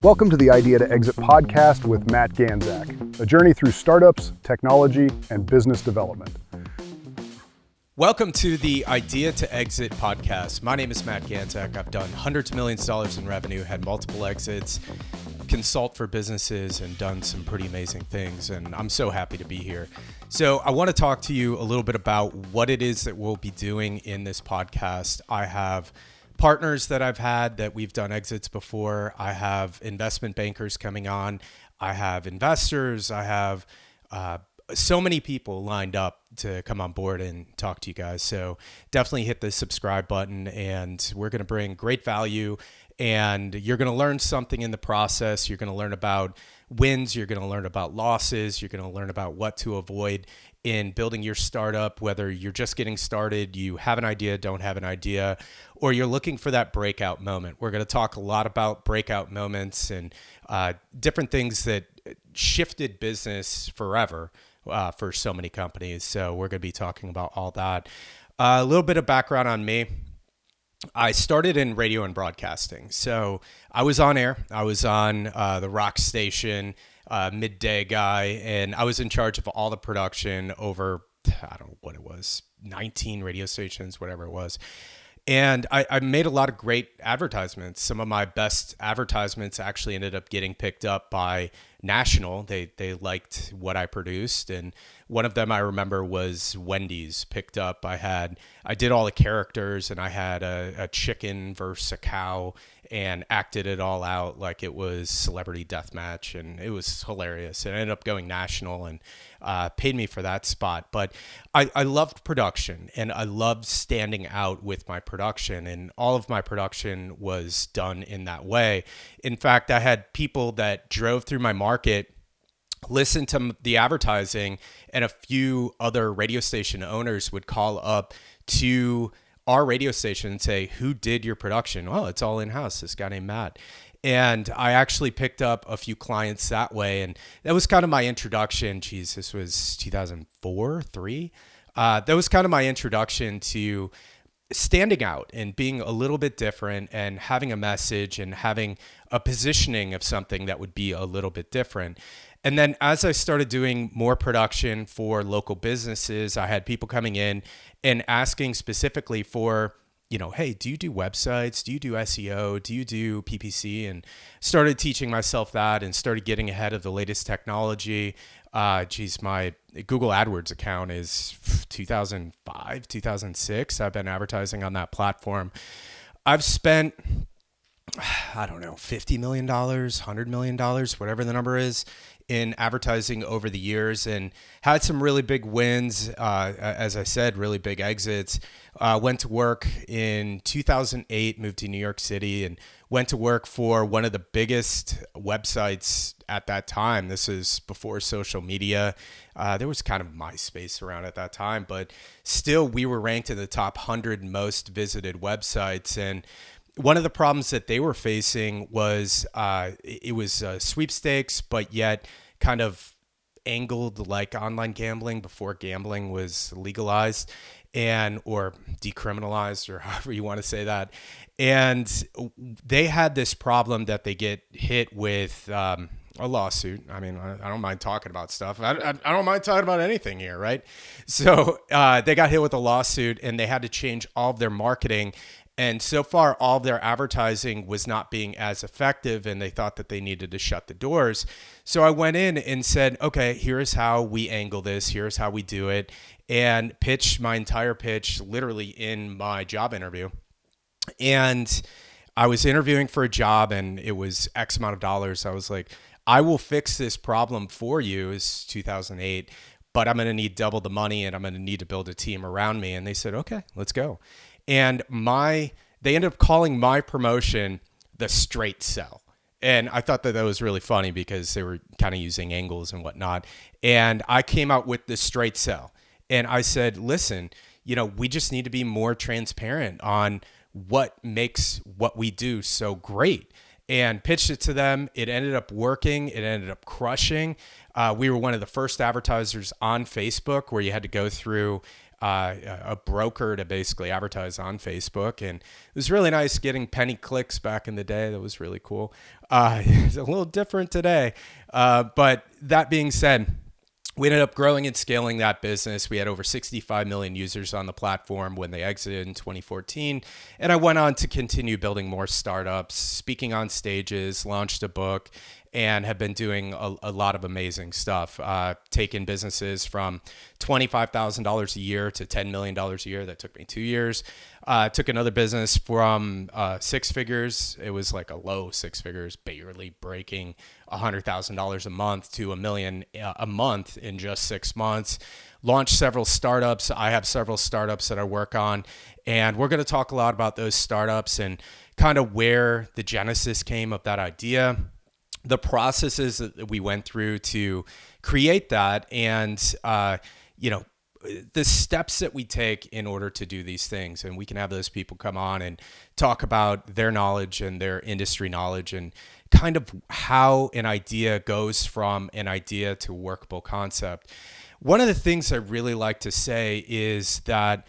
Welcome to the Idea to Exit podcast with Matt Ganzak, a journey through startups, technology, and business development. Welcome to the Idea to Exit podcast. My name is Matt Ganzak. I've done hundreds of millions of dollars in revenue, had multiple exits, consult for businesses, and done some pretty amazing things. And I'm so happy to be here. So I want to talk to you a little bit about what it is that we'll be doing in this podcast. I have partners that I've had that we've done exits before. I have investment bankers coming on. I have investors. I have so many people lined up to come on board and talk to you guys. So definitely hit the subscribe button, and we're going to bring great value, and you're going to learn something in the process. You're going to learn about wins. You're going to learn about losses. You're going to learn about what to avoid in building your startup, whether you're just getting started, you have an idea, don't have an idea, or you're looking for that breakout moment. We're going to talk a lot about breakout moments and different things that shifted business forever for so many companies. So we're going to be talking about all that. A little bit of background on me. I started in radio and broadcasting. So I was on air. I was on the rock station, midday guy, and I was in charge of all the production over, I don't know what it was, 19 radio stations, whatever it was. And I made a lot of great advertisements. Some of my best advertisements actually ended up getting picked up by National. They liked what I produced. And one of them I remember was Wendy's picked up. I did all the characters, and I had a chicken versus a cow and acted it all out like it was Celebrity Deathmatch. And it was hilarious. It ended up going national and paid me for that spot. But I loved production, and I loved standing out with my production, and all of my production was done in that way. In fact, I had people that drove through my market, listened to the advertising, and a few other radio station owners would call up to our radio station and say, "Who did your production?" "Well, it's all in-house, this guy named Matt." And I actually picked up a few clients that way. And that was kind of my introduction. Geez, this was 2004, 3. That was kind of my introduction to standing out and being a little bit different and having a message and having a positioning of something that would be a little bit different. And then as I started doing more production for local businesses, I had people coming in and asking specifically for, hey, do you do websites? Do you do SEO? Do you do PPC? And started teaching myself that and started getting ahead of the latest technology. My Google AdWords account is 2005, 2006. I've been advertising on that platform. I've spent, $50 million, $100 million, whatever the number is, in advertising over the years, and had some really big wins. As I said, really big exits. Went to work in 2008, moved to New York City, and went to work for one of the biggest websites at that time. This is before social media. There was kind of MySpace around at that time, but still we were ranked in the top 100 most visited websites. And one of the problems that they were facing was it was sweepstakes, but yet kind of angled like online gambling before gambling was legalized or decriminalized, or however you want to say that. And they had this problem that they get hit with a lawsuit. I mean, I don't mind talking about stuff. I don't mind talking about anything here, right? So they got hit with a lawsuit, and they had to change all of their marketing. And so far, all of their advertising was not being as effective, and they thought that they needed to shut the doors. So I went in and said, okay, here's how we angle this. Here's how we do it, and pitched my entire pitch literally in my job interview. And I was interviewing for a job, and it was X amount of dollars. I was like, I will fix this problem for you. It's 2008, but I'm going to need double the money, and I'm going to need to build a team around me. And they said, okay, let's go. And they ended up calling my promotion the straight sell. And I thought that was really funny because they were kind of using angles and whatnot. And I came out with the straight sell. And I said, listen, we just need to be more transparent on what makes what we do so great. And pitched it to them. It ended up working. It ended up crushing. We were one of the first advertisers on Facebook where you had to go through a broker to basically advertise on Facebook. And it was really nice getting penny clicks back in the day. That was really cool. It's a little different today. But that being said, we ended up growing and scaling that business. We had over 65 million users on the platform when they exited in 2014. And I went on to continue building more startups, speaking on stages, launched a book, and have been doing a lot of amazing stuff. Taking businesses from $25,000 a year to $10 million a year. That took me 2 years. Took another business from 6 figures. It was like a low 6 figures, barely breaking $100,000 a month to $1 million a month in just 6 months. Launched several startups. I have several startups that I work on, and we're going to talk a lot about those startups and kind of where the genesis came of that idea, the processes that we went through to create that, and the steps that we take in order to do these things. And we can have those people come on and talk about their knowledge and their industry knowledge and kind of how an idea goes from an idea to a workable concept. One of the things I really like to say is that,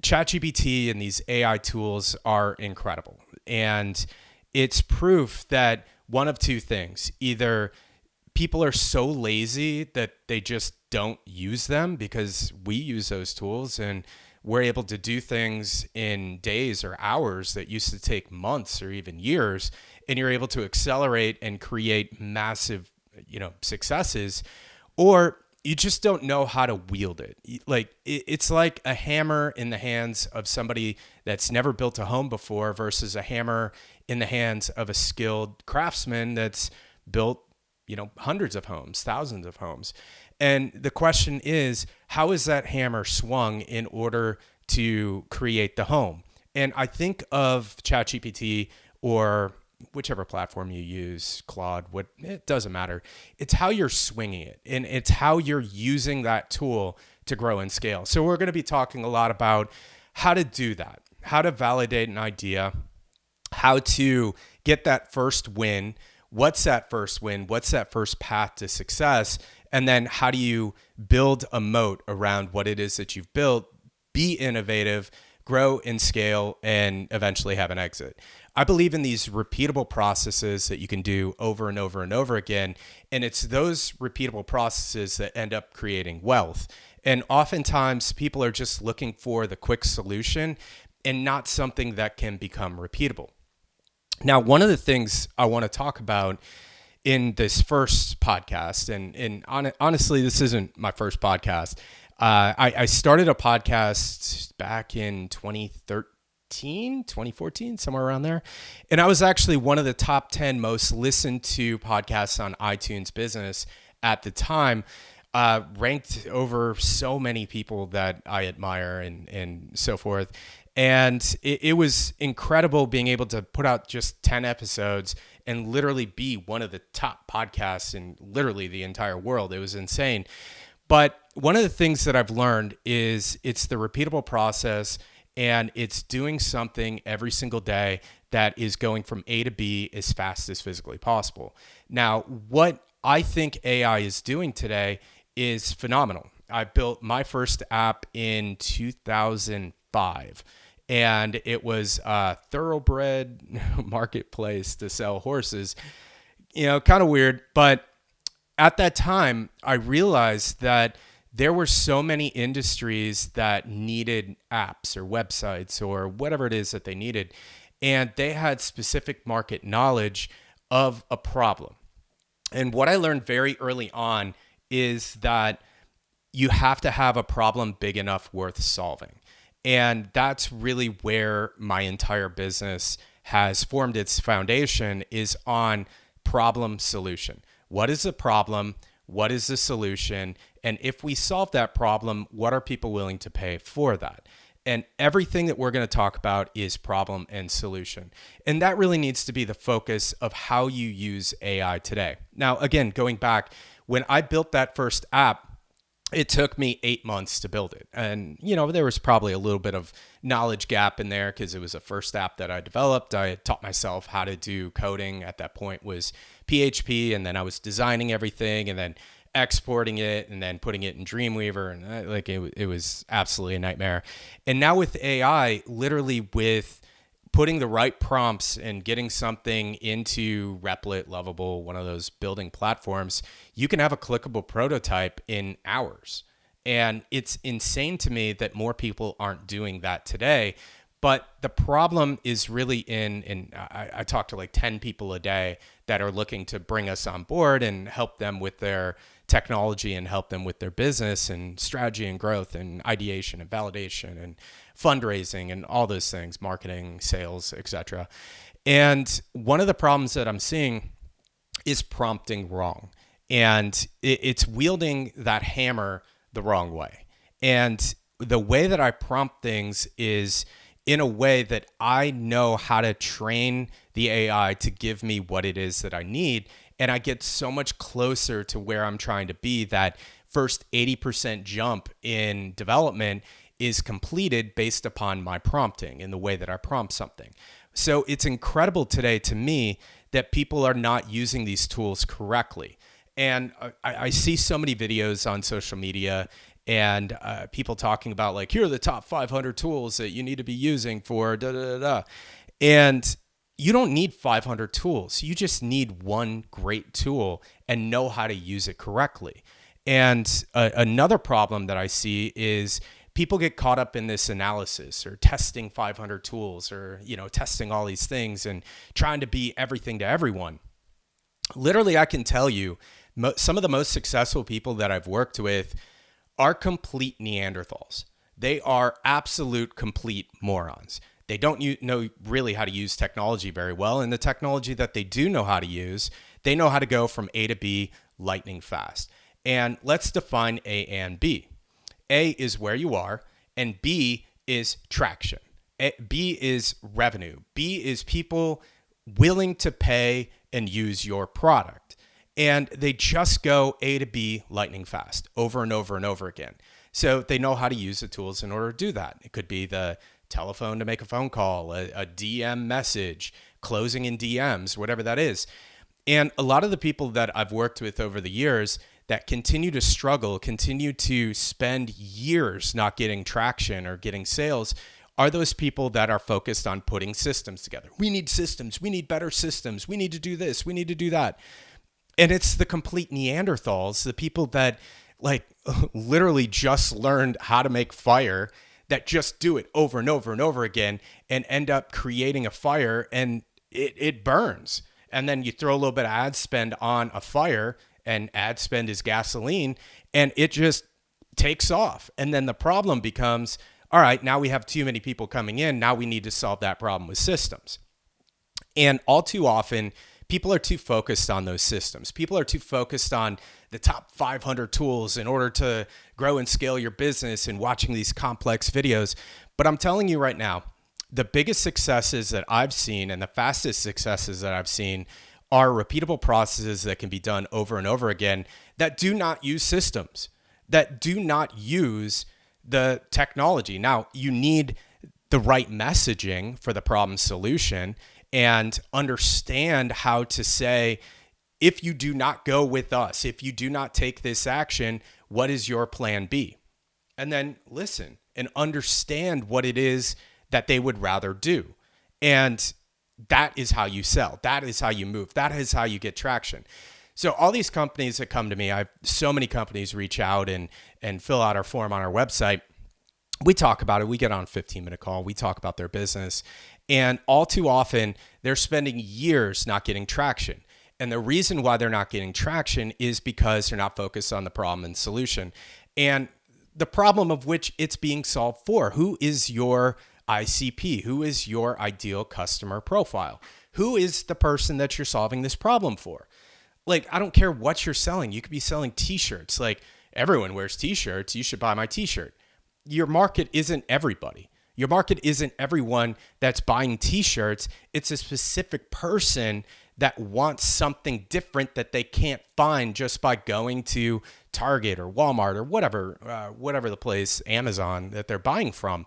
ChatGPT and these AI tools are incredible. And it's proof that one of two things: either people are so lazy that they just don't use them, because we use those tools and we're able to do things in days or hours that used to take months or even years, and you're able to accelerate and create massive, successes, or you just don't know how to wield it. Like it's like a hammer in the hands of somebody that's never built a home before versus a hammer in the hands of a skilled craftsman that's built, hundreds of homes, thousands of homes. And the question is, how is that hammer swung in order to create the home? And I think of ChatGPT or whichever platform you use, Claude, it doesn't matter. It's how you're swinging it, and it's how you're using that tool to grow and scale. So we're going to be talking a lot about how to do that, how to validate an idea, how to get that first win. What's that first win? What's that first path to success? And then how do you build a moat around what it is that you've built, be innovative, grow and scale, and eventually have an exit? I believe in these repeatable processes that you can do over and over and over again. And it's those repeatable processes that end up creating wealth. And oftentimes people are just looking for the quick solution and not something that can become repeatable. Now, one of the things I want to talk about in this first podcast, and honestly, this isn't my first podcast. I started a podcast back in 2014, somewhere around there. And I was actually one of the top 10 most listened to podcasts on iTunes Business at the time, ranked over so many people that I admire and so forth. And it was incredible being able to put out just 10 episodes and literally be one of the top podcasts in literally the entire world. It was insane. But one of the things that I've learned is it's the repeatable process, and it's doing something every single day that is going from A to B as fast as physically possible. Now, what I think AI is doing today is phenomenal. I built my first app in 2005. And it was a thoroughbred marketplace to sell horses, kind of weird. But at that time, I realized that there were so many industries that needed apps or websites or whatever it is that they needed. And they had specific market knowledge of a problem. And what I learned very early on is that you have to have a problem big enough worth solving. And that's really where my entire business has formed its foundation, is on problem solution. What is the problem? What is the solution? And if we solve that problem, what are people willing to pay for that? And everything that we're going to talk about is problem and solution. And that really needs to be the focus of how you use AI today. Now, again, going back, when I built that first app, it took me 8 months to build it. And, there was probably a little bit of knowledge gap in there because it was the first app that I developed. I had taught myself how to do coding. At that point was PHP, and then I was designing everything and then exporting it and then putting it in Dreamweaver, and it was absolutely a nightmare. And now with AI, literally with putting the right prompts and getting something into Replit, Lovable, one of those building platforms, you can have a clickable prototype in hours. And it's insane to me that more people aren't doing that today. But the problem is really I talk to like 10 people a day that are looking to bring us on board and help them with their technology and help them with their business and strategy and growth and ideation and validation and fundraising and all those things, marketing, sales, etc. And one of the problems that I'm seeing is prompting wrong. And it's wielding that hammer the wrong way. And the way that I prompt things is in a way that I know how to train the AI to give me what it is that I need. And I get so much closer to where I'm trying to be that first 80% jump in development is completed based upon my prompting and the way that I prompt something. So it's incredible today to me that people are not using these tools correctly. And I see so many videos on social media and people talking about like, here are the top 500 tools that you need to be using for da da da da. And you don't need 500 tools. You just need one great tool and know how to use it correctly. And another problem that I see is people get caught up in this analysis or testing 500 tools or, testing all these things and trying to be everything to everyone. Literally, I can tell you some of the most successful people that I've worked with are complete Neanderthals. They are absolute complete morons. They don't know really how to use technology very well. And the technology that they do know how to use, they know how to go from A to B lightning fast. And let's define A and B. A is where you are, and B is traction. B is revenue. B is people willing to pay and use your product. And they just go A to B lightning fast over and over and over again. So they know how to use the tools in order to do that. It could be the telephone to make a phone call, a DM message, closing in DMs, whatever that is. And a lot of the people that I've worked with over the years that continue to struggle, continue to spend years not getting traction or getting sales are those people that are focused on putting systems together. We need systems. We need better systems. We need to do this. We need to do that. And it's the complete Neanderthals, the people that like literally just learned how to make fire, that just do it over and over and over again and end up creating a fire and it burns. And then you throw a little bit of ad spend on a fire, and ad spend is gasoline, and it just takes off. And then the problem becomes, all right, now we have too many people coming in. Now we need to solve that problem with systems. And all too often, people are too focused on those systems. People are too focused on the top 500 tools in order to grow and scale your business and watching these complex videos. But I'm telling you right now, the biggest successes that I've seen and the fastest successes that I've seen are repeatable processes that can be done over and over again that do not use systems, that do not use the technology. Now, you need the right messaging for the problem solution and understand how to say, if you do not go with us, if you do not take this action, what is your plan B? And then listen and understand what it is that they would rather do. And that is how you sell. That is how you move. That is how you get traction. So all these companies that come to me, so many companies reach out and fill out our form on our website. We talk about it. We get on a 15-minute call. We talk about their business. And all too often, they're spending years not getting traction. And the reason why they're not getting traction is because they're not focused on the problem and solution. And the problem of which it's being solved for. Who is your ICP? Who is your ideal customer profile? Who is the person that you're solving this problem for? Like, I don't care what you're selling. You could be selling t-shirts. Like, everyone wears t-shirts. You should buy my t-shirt. Your market isn't everybody. Your market isn't everyone that's buying t-shirts. It's a specific person that wants something different that they can't find just by going to Target or Walmart or whatever the place, Amazon, that they're buying from.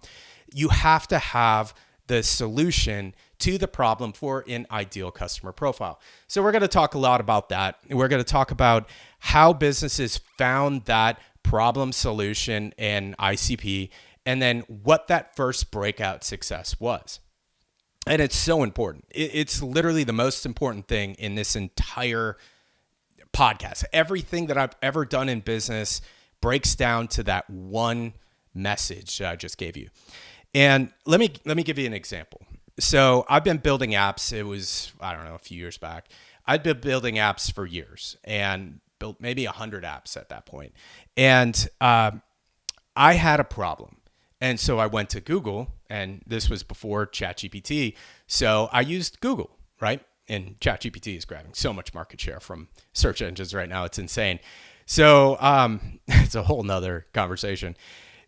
You have to have the solution to the problem for an ideal customer profile. So we're going to talk a lot about that. We're going to talk about how businesses found that problem solution in ICP, and then what that first breakout success was. And it's so important. It's literally the most important thing in this entire podcast. Everything that I've ever done in business breaks down to that one message that I just gave you. And let me give you an example. So I've been building apps. It was, I don't know, a few years back. I'd been building apps for years and built maybe 100 apps at that point. And I had a problem. And so I went to Google, and this was before ChatGPT. So I used Google, right? And ChatGPT is grabbing so much market share from search engines right now. It's insane. So it's a whole nother conversation.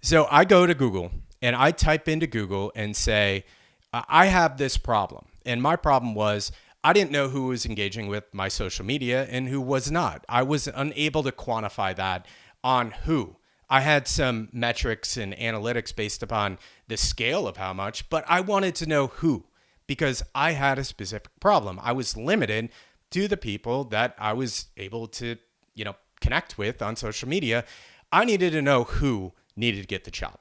So I go to Google and I type into Google and say, I have this problem. And my problem was I didn't know who was engaging with my social media and who was not. I was unable to quantify that on who. I had some metrics and analytics based upon the scale of how much, but I wanted to know who, because I had a specific problem. I was limited to the people that I was able to, connect with on social media. I needed to know who needed to get the job.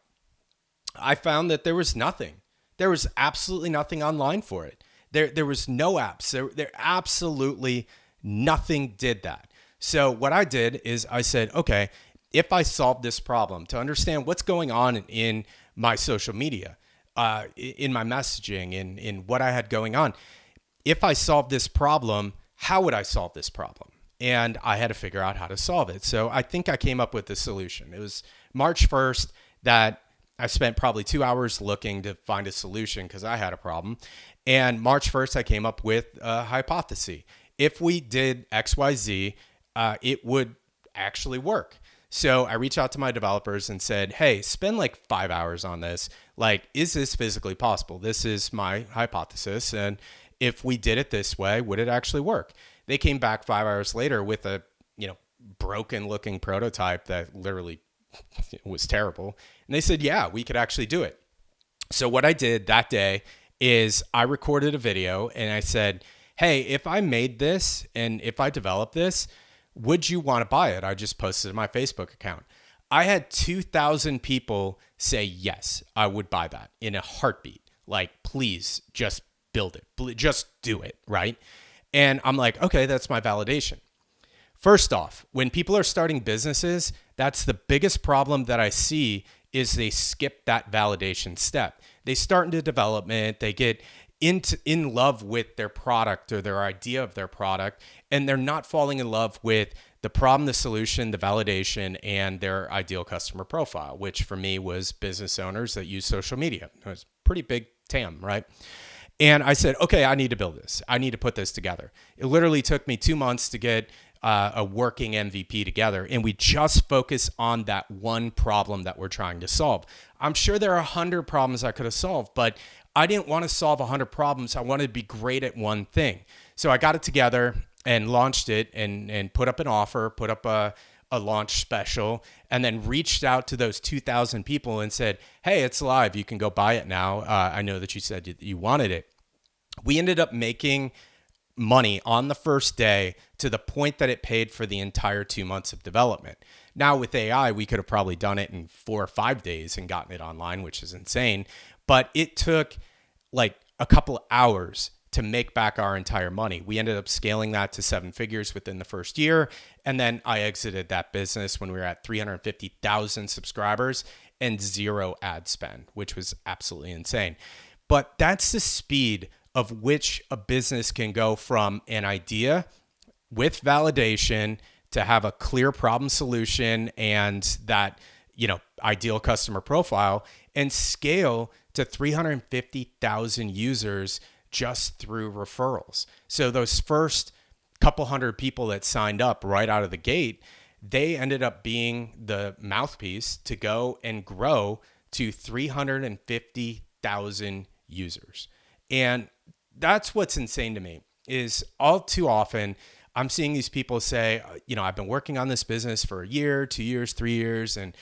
I found that there was nothing. There was absolutely nothing online for it. There was no apps. There absolutely nothing did that. So what I did is I said, okay, if I solve this problem to understand what's going on in my social media, in my messaging, in what I had going on, if I solve this problem, how would I solve this problem? And I had to figure out how to solve it. So I think I came up with the solution. It was March 1st that I spent probably 2 hours looking to find a solution because I had a problem. And March 1st, I came up with a hypothesis. If we did XYZ, it would actually work. So I reached out to my developers and said, hey, spend like 5 hours on this. Like, is this physically possible? This is my hypothesis. And if we did it this way, would it actually work? They came back 5 hours later with a, broken looking prototype that literally was terrible. And they said, yeah, we could actually do it. So what I did that day is I recorded a video and I said, hey, if I made this and if I developed this, would you want to buy it? I just posted it on my Facebook account. I had 2,000 people say, yes, I would buy that in a heartbeat. Like, please just build it. Just do it, right? And I'm like, okay, that's my validation. First off, when people are starting businesses, that's the biggest problem that I see is they skip that validation step. They start into development, they get in love with their product or their idea of their product, and they're not falling in love with the problem, the solution, the validation, and their ideal customer profile, which for me was business owners that use social media. It was pretty big TAM, right? And I said, okay, I need to build this. I need to put this together. It literally took me 2 months to get a working MVP together, and we just focus on that one problem that we're trying to solve. I'm sure there are 100 problems I could have solved, but I didn't want to solve 100 problems. I wanted to be great at one thing. So I got it together and launched it and put up an offer, put up a launch special, and then reached out to those 2,000 people and said, hey, it's live. You can go buy it now. I know that you said you wanted it. We ended up making money on the first day to the point that it paid for the entire 2 months of development. Now with AI, we could have probably done it in 4 or 5 days and gotten it online, which is insane. But it took like a couple of hours to make back our entire money. We ended up scaling that to 7 figures within the first year. And then I exited that business when we were at 350,000 subscribers and 0 ad spend, which was absolutely insane. But that's the speed of which a business can go from an idea with validation to have a clear problem solution and that, ideal customer profile and scale to 350,000 users just through referrals. So those first couple hundred people that signed up right out of the gate, they ended up being the mouthpiece to go and grow to 350,000 users. And that's what's insane to me is all too often I'm seeing these people say, I've been working on this business for a year, 2 years, 3 years, and,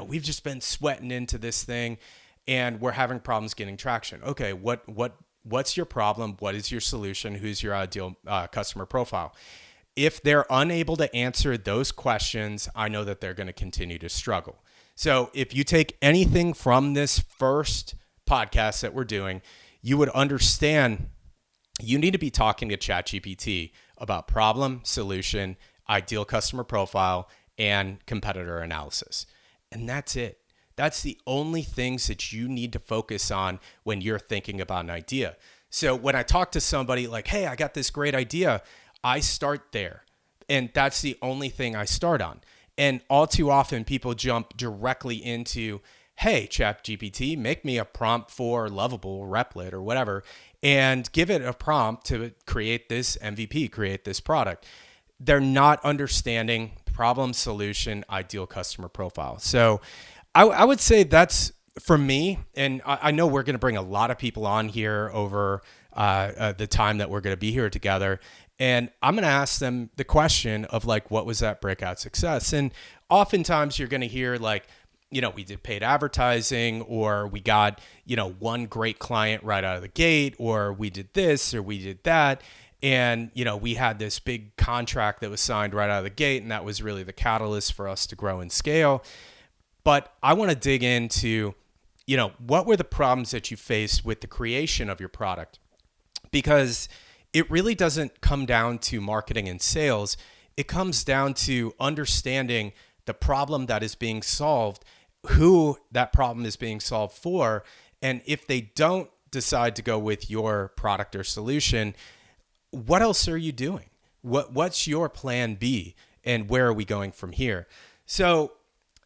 we've just been sweating into this thing and we're having problems getting traction. Okay, what What's your problem? What is your solution? Who's your ideal customer profile? If they're unable to answer those questions, I know that they're going to continue to struggle. So if you take anything from this first podcast that we're doing, you would understand you need to be talking to ChatGPT about problem, solution, ideal customer profile, and competitor analysis. And that's it. That's the only things that you need to focus on when you're thinking about an idea. So when I talk to somebody like, hey, I got this great idea, I start there. And that's the only thing I start on. And all too often people jump directly into, hey, ChatGPT, make me a prompt for Lovable, Replit, or whatever, and give it a prompt to create this MVP, create this product. They're not understanding problem, solution, ideal customer profile. So I would say that's for me, and I know we're going to bring a lot of people on here over the time that we're going to be here together. And I'm going to ask them the question of like, what was that breakout success? And oftentimes you're going to hear like, we did paid advertising, or we got, one great client right out of the gate, or we did this, or we did that. And, we had this big contract that was signed right out of the gate, and that was really the catalyst for us to grow and scale. But I want to dig into, what were the problems that you faced with the creation of your product? Because it really doesn't come down to marketing and sales. It comes down to understanding the problem that is being solved, who that problem is being solved for. And if they don't decide to go with your product or solution, what else are you doing? What's your plan B, and where are we going from here? So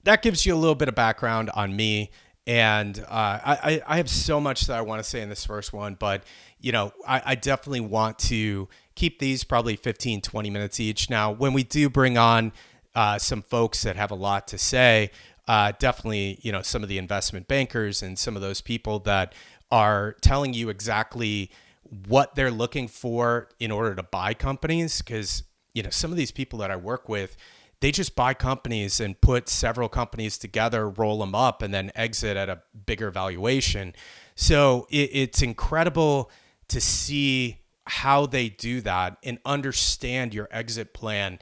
that gives you a little bit of background on me. And I have so much that I want to say in this first one, but I definitely want to keep these probably 15, 20 minutes each. Now, when we do bring on some folks that have a lot to say, definitely, some of the investment bankers and some of those people that are telling you exactly what they're looking for in order to buy companies. Because, some of these people that I work with, they just buy companies and put several companies together, roll them up, and then exit at a bigger valuation. So it's incredible to see how they do that and understand your exit plan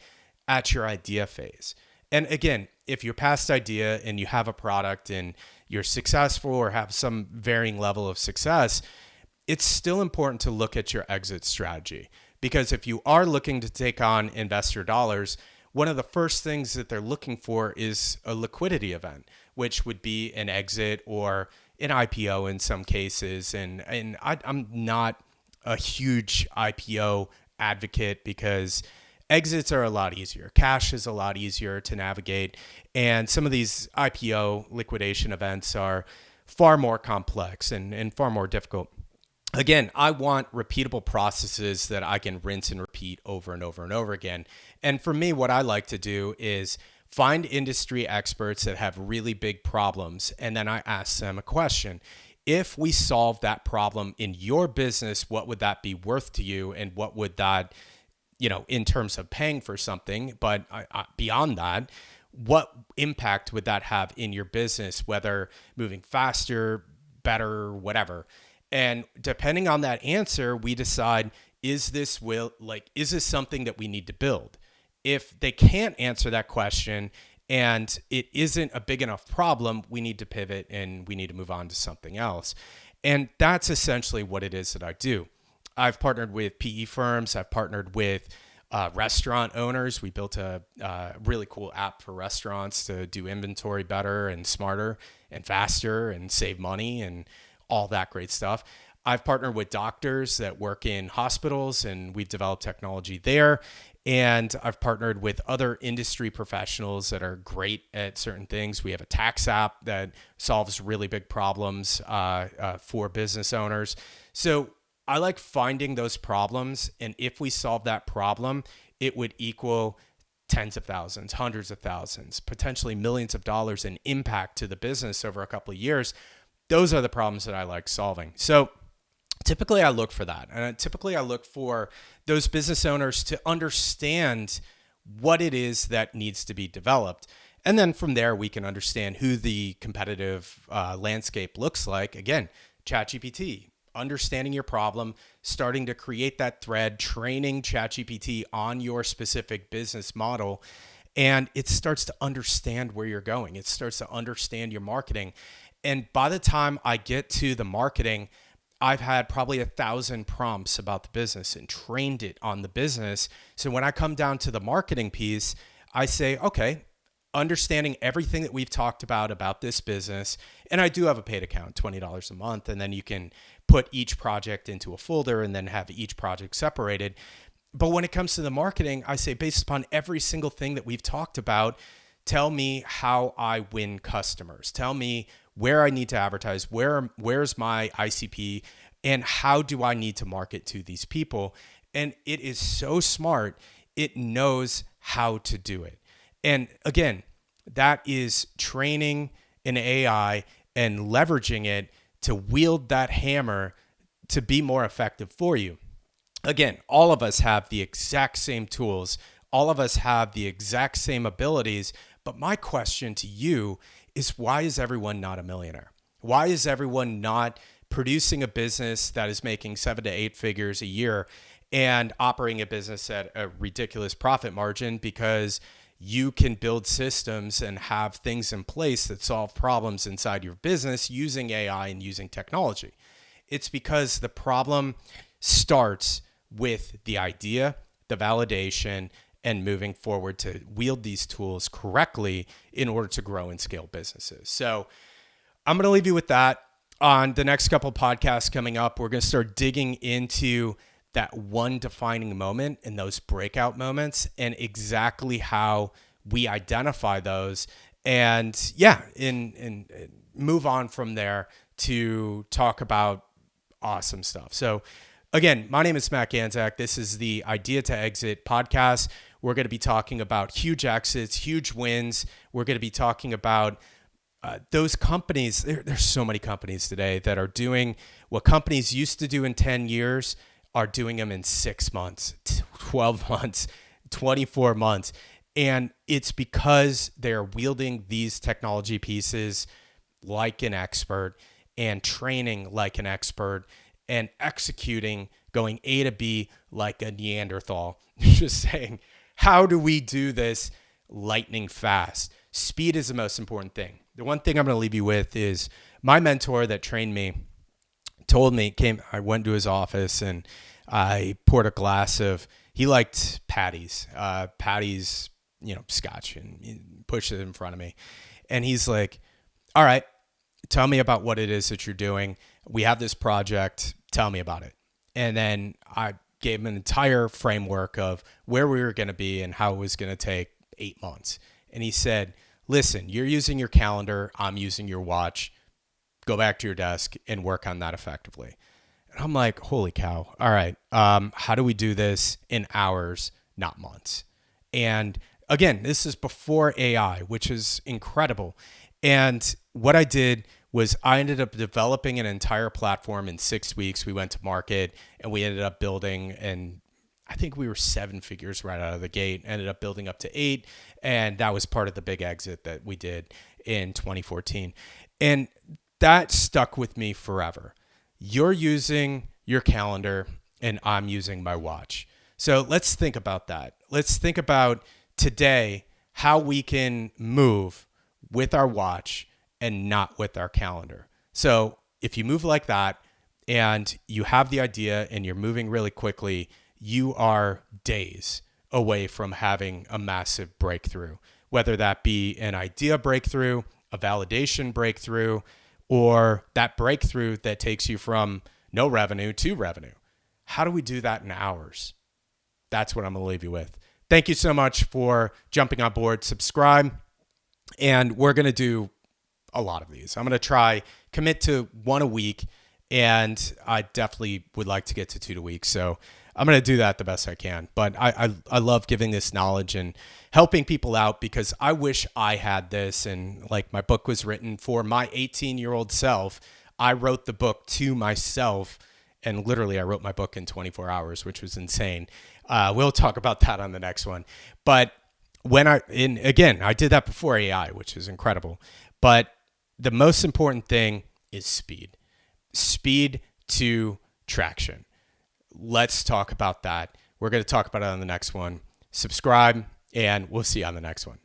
at your idea phase. And again, if you're past idea and you have a product and you're successful or have some varying level of success, it's still important to look at your exit strategy. Because if you are looking to take on investor dollars, one of the first things that they're looking for is a liquidity event, which would be an exit or an IPO in some cases. And I'm not a huge IPO advocate because exits are a lot easier. Cash is a lot easier to navigate. And some of these IPO liquidation events are far more complex and far more difficult. Again, I want repeatable processes that I can rinse and repeat over and over and over again. And for me, what I like to do is find industry experts that have really big problems. And then I ask them a question. If we solve that problem in your business, what would that be worth to you? And what would that, in terms of paying for something, but beyond that, what impact would that have in your business, whether moving faster, better, whatever? And depending on that answer, we decide, is this something that we need to build? If they can't answer that question and it isn't a big enough problem, we need to pivot and we need to move on to something else. And that's essentially what it is that I do. I've partnered with PE firms. I've partnered with restaurant owners. We built a really cool app for restaurants to do inventory better and smarter and faster and save money and all that great stuff. I've partnered with doctors that work in hospitals, and we've developed technology there. And I've partnered with other industry professionals that are great at certain things. We have a tax app that solves really big problems for business owners. So I like finding those problems. And if we solve that problem, it would equal tens of thousands, hundreds of thousands, potentially millions of dollars in impact to the business over a couple of years. Those are the problems that I like solving. So typically I look for that. And typically I look for those business owners to understand what it is that needs to be developed. And then from there, we can understand who the competitive landscape looks like. Again, ChatGPT, understanding your problem, starting to create that thread, training ChatGPT on your specific business model, and it starts to understand where you're going. It starts to understand your marketing. And by the time I get to the marketing, I've had probably 1,000 prompts about the business and trained it on the business. So when I come down to the marketing piece, I say, okay, understanding everything that we've talked about this business, and I do have a paid account, $20 a month, and then you can put each project into a folder and then have each project separated. But when it comes to the marketing, I say, based upon every single thing that we've talked about, tell me how I win customers. Tell me where I need to advertise, where's my ICP, and how do I need to market to these people? And it is so smart. It knows how to do it. And again, that is training an AI and leveraging it to wield that hammer to be more effective for you. Again, all of us have the exact same tools. All of us have the exact same abilities. But my question to you is, why is everyone not a millionaire? Why is everyone not producing a business that is making 7 to 8 figures a year and operating a business at a ridiculous profit margin? Because you can build systems and have things in place that solve problems inside your business using AI and using technology. It's because the problem starts with the idea, the validation, and moving forward to wield these tools correctly in order to grow and scale businesses. So I'm going to leave you with that. On the next couple of podcasts coming up, we're going to start digging into that one defining moment and those breakout moments and exactly how we identify those. And yeah, and move on from there to talk about awesome stuff. So again, my name is Matt Ganzak. This is the Idea to Exit podcast. We're going to be talking about huge exits, huge wins. We're going to be talking about those companies. There's so many companies today that are doing what companies used to do in 10 years are doing them in 6 months, 12 months, 24 months. And it's because they're wielding these technology pieces like an expert and training like an expert and executing, going A to B like a Neanderthal. Just saying, how do we do this lightning fast? Speed is the most important thing. The one thing I'm going to leave you with is my mentor that trained me told me, I went to his office and I poured a glass of, he liked Patty's, scotch, and he pushed it in front of me. And he's like, all right, tell me about what it is that you're doing. We have this project. Tell me about it. And then I gave him an entire framework of where we were going to be and how it was going to take 8 months. And he said, listen, you're using your calendar. I'm using your watch. Go back to your desk and work on that effectively. And I'm like, holy cow. All right. How do we do this in hours, not months? And again, this is before AI, which is incredible. And what I did was I ended up developing an entire platform in 6 weeks. We went to market and we ended up building, and I think we were 7 figures right out of the gate, ended up building up to 8. And that was part of the big exit that we did in 2014. And that stuck with me forever. You're using your calendar and I'm using my watch. So let's think about that. Let's think about today how we can move with our watch and not with our calendar. So if you move like that and you have the idea and you're moving really quickly, you are days away from having a massive breakthrough, whether that be an idea breakthrough, a validation breakthrough, or that breakthrough that takes you from no revenue to revenue. How do we do that in hours? That's what I'm going to leave you with. Thank you so much for jumping on board. Subscribe, and we're going to do a lot of these. I'm going to commit to 1 a week, and I definitely would like to get to 2 a week. So I'm going to do that the best I can. But I love giving this knowledge and helping people out because I wish I had this. And like my book was written for my 18-year-old self. I wrote the book to myself. And literally I wrote my book in 24 hours, which was insane. We'll talk about that on the next one. But again, I did that before AI, which is incredible. But the most important thing is speed. Speed to traction. Let's talk about that. We're going to talk about it on the next one. Subscribe, and we'll see you on the next one.